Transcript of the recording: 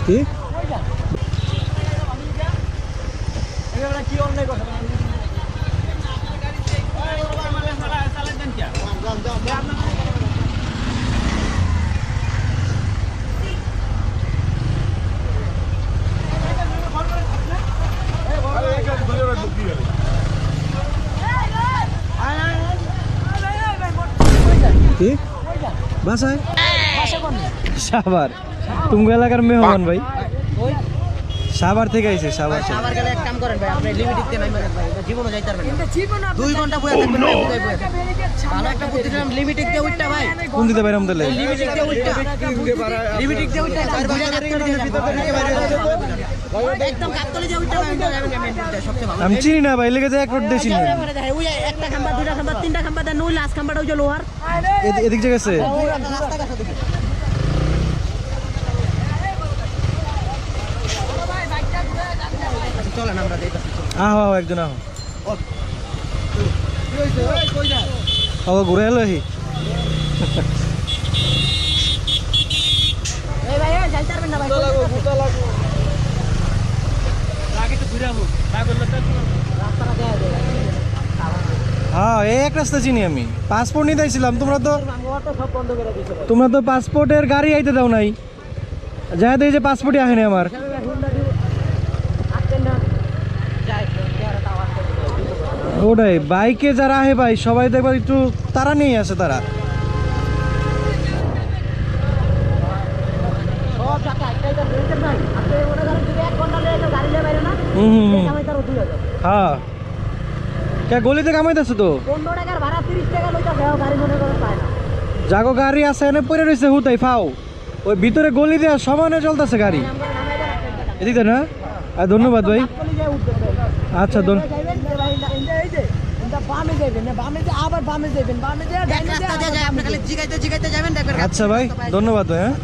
কি কি বাসায় সাভার তুমি এলাকার মেহমান ভাই সাভার থেকে আইছে সাভার গেলে এক কাম করেন ভাই আপনি লিমিটিতে নাইবেন ভাই জীবনও যাইতে পারবেন না 2 ঘন্টা বসে থাকবেন ভাই বুঝাই বসে ভালো একটা বুদ্ধি দিলাম লিমিটিক দিয়ে উঠটা ভাই কোন দিতে বাইরাম তাহলে লিমিটিক দিয়ে উঠটা একদম কাকতলি দিয়ে উঠটা সবচেয়ে ভালো আমি চিনি না ভাই লেগে যায় এক রোড দেশি না ওই একটা খাম্বা দুইটা খাম্বা তিনটা খাম্বা দেন ওই লাস্ট খাম্বাটা ওই যে লোহার এদিক যে গেছে রাস্তা কাছে দেখি চলেন আমরা দেখতেছি আহো আহো একজন আহো আহো ঘুরে এলো হি এই ভাই যাইতে পারবেন না ভাই আগে তো ঘুরে আহো ভাই বললো তো রাস্তাটা দেয়া যায় হ্যাঁ এই এক রাস্তা চিনি আমি পাসপোর্ট নিতে আইছিলাম সব বন্ধ করে দিয়েছে তোমরা তো পাসপোর্টের গাড়ি আইতে দাও নাই যা দেখি যে পাসপোর্টই আসেনি আমার ওটাই বাইকে যারা আহে ভাই সবাই দেখবা একটু তারা নিয়ে আসে তারা হ্যাঁ কে গলিতে কামাইতেছে তো জাগো গাড়ি আছে এনে পড়ে রয়েছে হুতাই ফাও ওই ভিতরে গলি দেওয়া সমানে চলতেছে গাড়ি এদিকে না ধন্যবাদ ভাই আচ্ছা আচ্ছা ভাই ধন্যবাদ ভাই হ্যাঁ